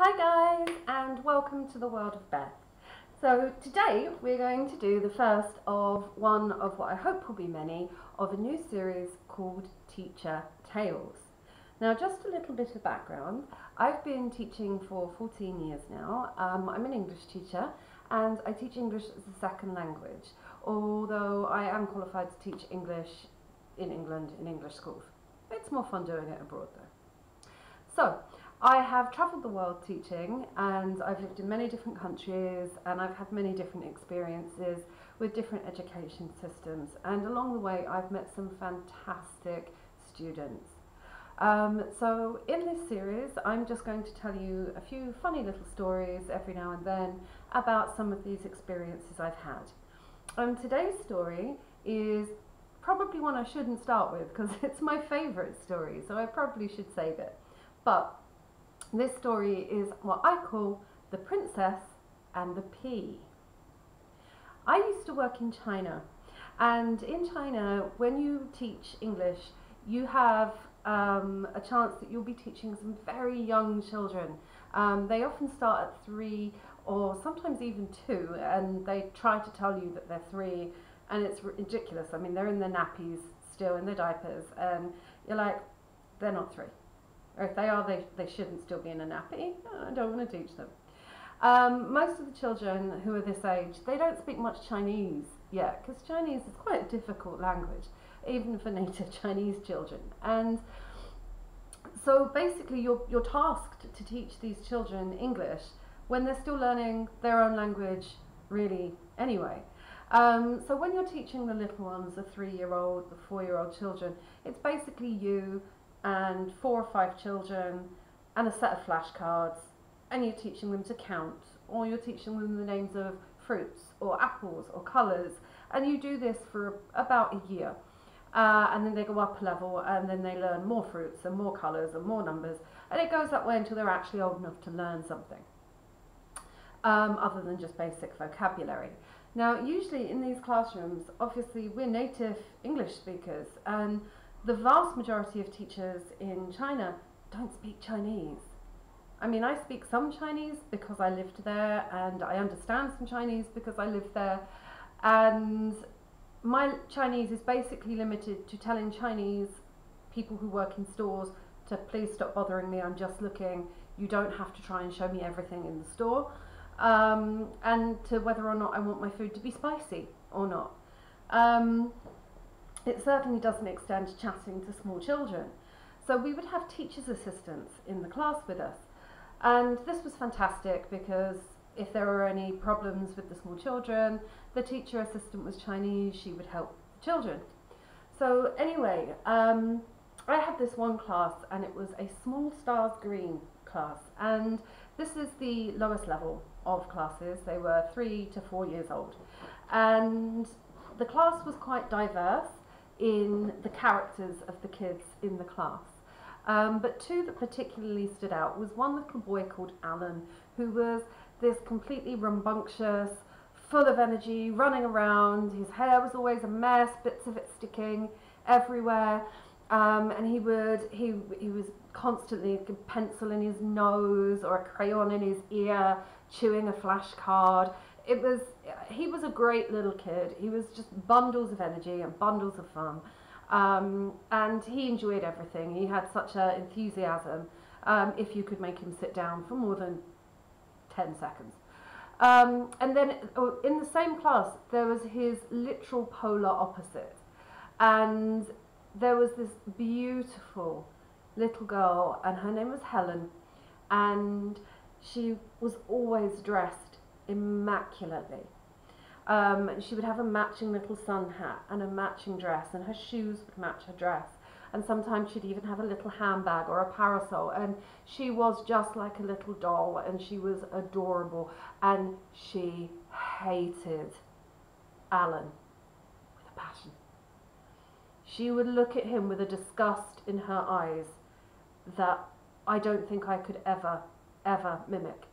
Hi guys, and welcome to the world of Beth. So today we're going to do the first of one of what I hope will be many of a new series called Teacher Tales. Now just a little bit of background. I've been teaching for 14 years now. I'm an English teacher and I teach English as a second language, although I am qualified to teach English in England in English schools. It's more fun doing it abroad though. So I have travelled the world teaching, and I've lived in many different countries, and I've had many different experiences with different education systems, and along the way I've met some fantastic students. So in this series I'm just going to tell you a few funny little stories every now and then about some of these experiences I've had. Today's story is probably one I shouldn't start with because it's my favourite story, so I probably should save it. But this story is what I call The Princess and the Pea. I used to work in China, and in China when you teach English you have a chance that you'll be teaching some very young children. They often start at 3 or sometimes even 2, and they try to tell you that they're 3, and it's ridiculous. I mean, they're in their nappies still, in their diapers, and you're like, they're not 3. Or if they are, they shouldn't still be in a nappy. I don't want to teach them. Most of the children who are this age, they don't speak much Chinese yet, because Chinese is quite a difficult language, even for native Chinese children. And so basically you're tasked to teach these children English when they're still learning their own language really anyway. So when you're teaching the little ones, the 3-year-old, the 4-year-old children, it's basically you and 4 or 5 children and a set of flashcards, and you're teaching them to count, or you're teaching them the names of fruits or apples or colours, and you do this for about a year, and then they go up a level and then they learn more fruits and more colours and more numbers, and it goes that way until they're actually old enough to learn something other than just basic vocabulary. Now usually in these classrooms, obviously we're native English speakers, and the vast majority of teachers in China don't speak Chinese. I mean, I speak some Chinese because I lived there, and I understand some Chinese because I lived there, and my Chinese is basically limited to telling Chinese people who work in stores to please stop bothering me, I'm just looking, you don't have to try and show me everything in the store, and to whether or not I want my food to be spicy or not. It certainly doesn't extend to chatting to small children. So we would have teachers' assistants in the class with us. And this was fantastic because if there were any problems with the small children, the teacher assistant was Chinese, she would help the children. So anyway, I had this one class, and it was a small stars green class. And this is the lowest level of classes. They were 3 to 4 years old. And the class was quite diverse in the characters of the kids in the class. But 2 that particularly stood out was one little boy called Alan, who was this completely rambunctious, full of energy, running around. His hair was always a mess, bits of it sticking everywhere, and he was constantly a pencil in his nose or a crayon in his ear, chewing a flashcard. He was a great little kid. He was just bundles of energy and bundles of fun, and he enjoyed everything. He had such an enthusiasm if you could make him sit down for more than 10 seconds. And then in the same class there was his literal polar opposite, and there was this beautiful little girl, and her name was Helen, and she was always dressed immaculately. She would have a matching little sun hat and a matching dress, and her shoes would match her dress, and sometimes she'd even have a little handbag or a parasol, and she was just like a little doll, and she was adorable, and she hated Alan with a passion. She would look at him with a disgust in her eyes that I don't think I could ever mimic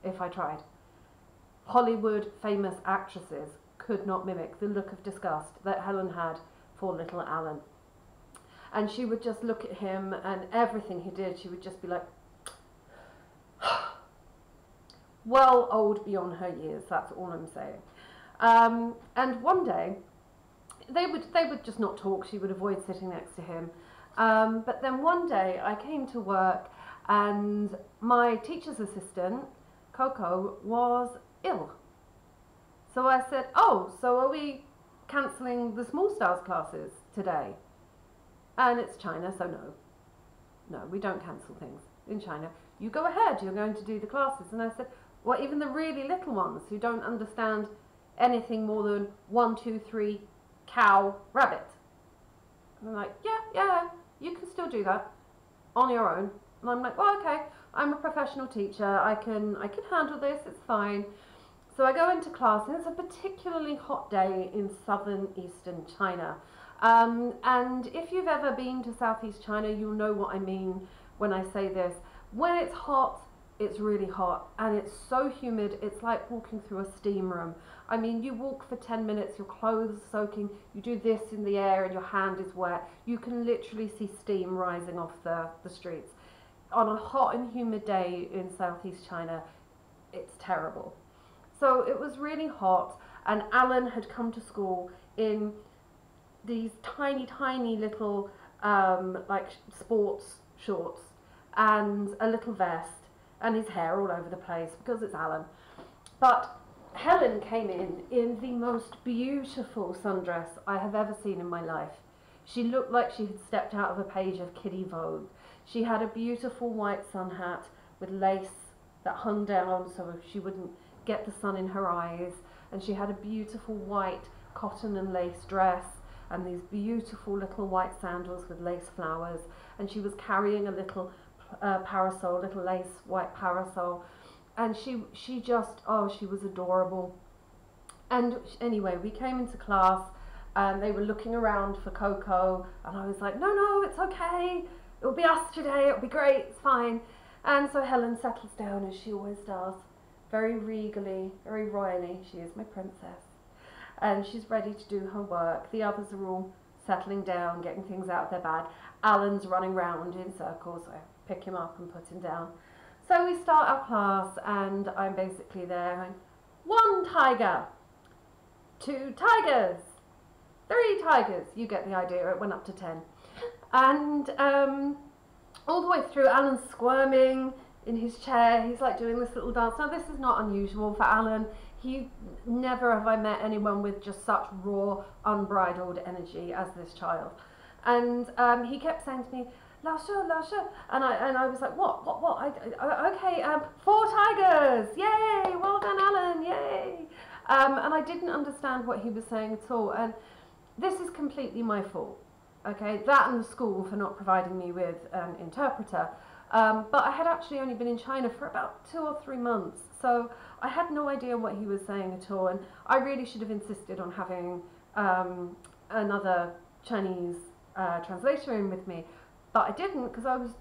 if I tried. Hollywood famous actresses could not mimic the look of disgust that Helen had for little Alan. And she would just look at him, and everything he did, she would just be like, well old beyond her years. That's all I'm saying. And one day, they would just not talk. She would avoid sitting next to him. But then one day, I came to work, and my teacher's assistant, Coco, was ill. So I said, "Oh, so are we cancelling the small stars classes today?" And it's China, so no, we don't cancel things in China. You go ahead, you're going to do the classes. And I said, well, even the really little ones who don't understand anything more than 1, 2, 3, cow, rabbit. And they're like, yeah, you can still do that on your own. And I'm like, well, okay, I'm a professional teacher. I can handle this, it's fine. So I go into class, and it's a particularly hot day in southern eastern China. And if you've ever been to Southeast China, you'll know what I mean when I say this. When it's hot, it's really hot, and it's so humid, it's like walking through a steam room. I mean, you walk for 10 minutes, your clothes are soaking, you do this in the air and your hand is wet. You can literally see steam rising off the streets. On a hot and humid day in Southeast China, it's terrible. So it was really hot, and Alan had come to school in these tiny little like sports shorts and a little vest, and his hair all over the place because it's Alan. But Helen came in the most beautiful sundress I have ever seen in my life. She looked like she had stepped out of a page of Kiddie Vogue. She had a beautiful white sun hat with lace that hung down so she wouldn't get the sun in her eyes, and she had a beautiful white cotton and lace dress and these beautiful little white sandals with lace flowers, and she was carrying a little parasol, little lace white parasol, and she just, oh, she was adorable. And anyway, we came into class and they were looking around for Coco, and I was like, no, it's okay, it'll be us today, it'll be great, it's fine. And so Helen settles down, as she always does, very regally, very royally. She is my princess, and she's ready to do her work. The others are all settling down, getting things out of their bag. Alan's running round in circles, so I pick him up and put him down. So we start our class, and I'm basically there going, 1 tiger, 2 tigers, 3 tigers. You get the idea, it went up to 10. And all the way through, Alan's squirming in his chair. He's like doing this little dance. Now, this is not unusual for Alan. Never have I met anyone with just such raw, unbridled energy as this child. And he kept saying to me, "Lao Shi, Lao Shi," and I was like, what? Okay, 4 tigers, yay! Well done, Alan, yay! And I didn't understand what he was saying at all. And this is completely my fault. Okay, that and the school for not providing me with an interpreter. But I had actually only been in China for about 2 or 3 months, so I had no idea what he was saying at all, and I really should have insisted on having another Chinese translator in with me, but I didn't, because I was,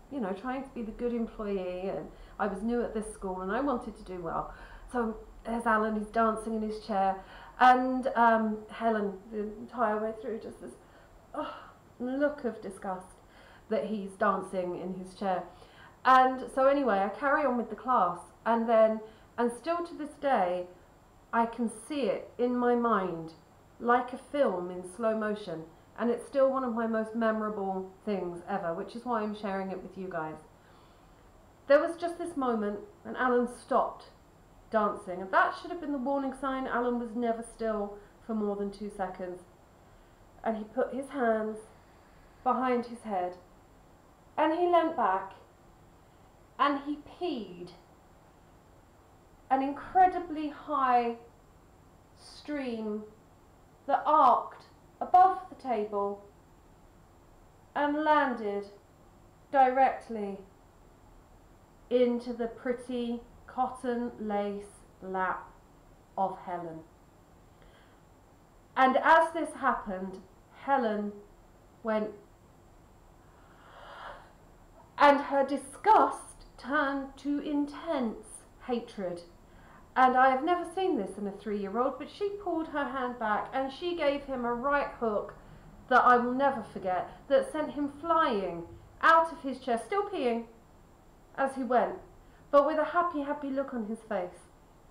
trying to be the good employee, and I was new at this school, and I wanted to do well. So there's Alan, he's dancing in his chair, and Helen, the entire way through, just this look of disgust that he's dancing in his chair. And so anyway, I carry on with the class, and still to this day, I can see it in my mind like a film in slow motion, and it's still one of my most memorable things ever, which is why I'm sharing it with you guys. There was just this moment, and Alan stopped dancing, and that should have been the warning sign. Alan was never still for more than 2 seconds, and he put his hands behind his head, and he leant back, and he peed an incredibly high stream that arced above the table and landed directly into the pretty cotton lace lap of Helen. And as this happened, Helen went, and her disgust turned to intense hatred. And I have never seen this in a 3-year-old, but she pulled her hand back and she gave him a right hook that I will never forget, that sent him flying out of his chair, still peeing as he went, but with a happy look on his face.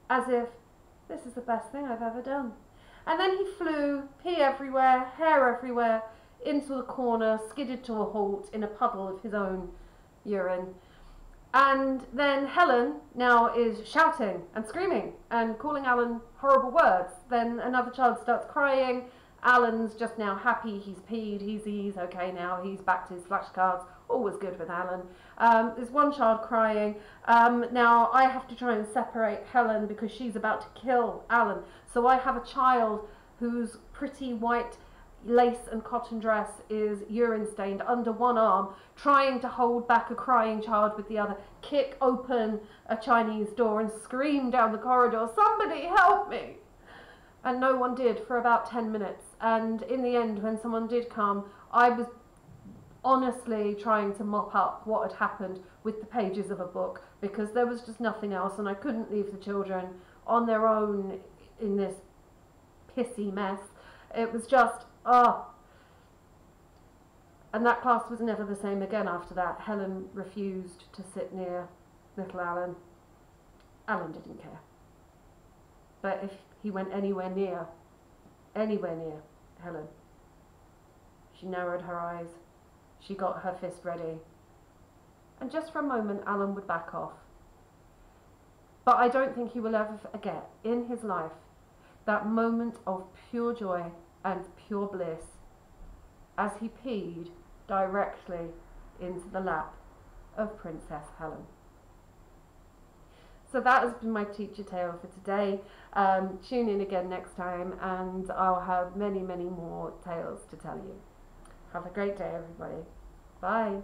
as if this is the best thing I've ever done. And then he flew, pee everywhere, hair everywhere, into the corner, skidded to a halt in a puddle of his own urine. And then Helen now is shouting and screaming and calling Alan horrible words. Then another child starts crying. Alan's just now happy, he's peed, he's okay now, he's back to his flashcards. All was good with Alan. There's one child crying. Now I have to try and separate Helen because she's about to kill Alan. So I have a child whose pretty white lace and cotton dress is urine stained under one arm, trying to hold back a crying child with the other, kick open a Chinese door and scream down the corridor, "Somebody help me!" And no one did for about 10 minutes. And in the end, when someone did come, I was honestly trying to mop up what had happened with the pages of a book, because there was just nothing else, and I couldn't leave the children on their own in this pissy mess. It was just, And that class was never the same again after that. Helen refused to sit near little Alan. Alan didn't care. But if he went anywhere near Helen, she narrowed her eyes. She got her fist ready. And just for a moment, Alan would back off. But I don't think he will ever forget in his life that moment of pure joy and pure bliss as he peed directly into the lap of Princess Helen. So that has been my teacher tale for today. Tune in again next time and I'll have many, many more tales to tell you. Have a great day, everybody. Bye.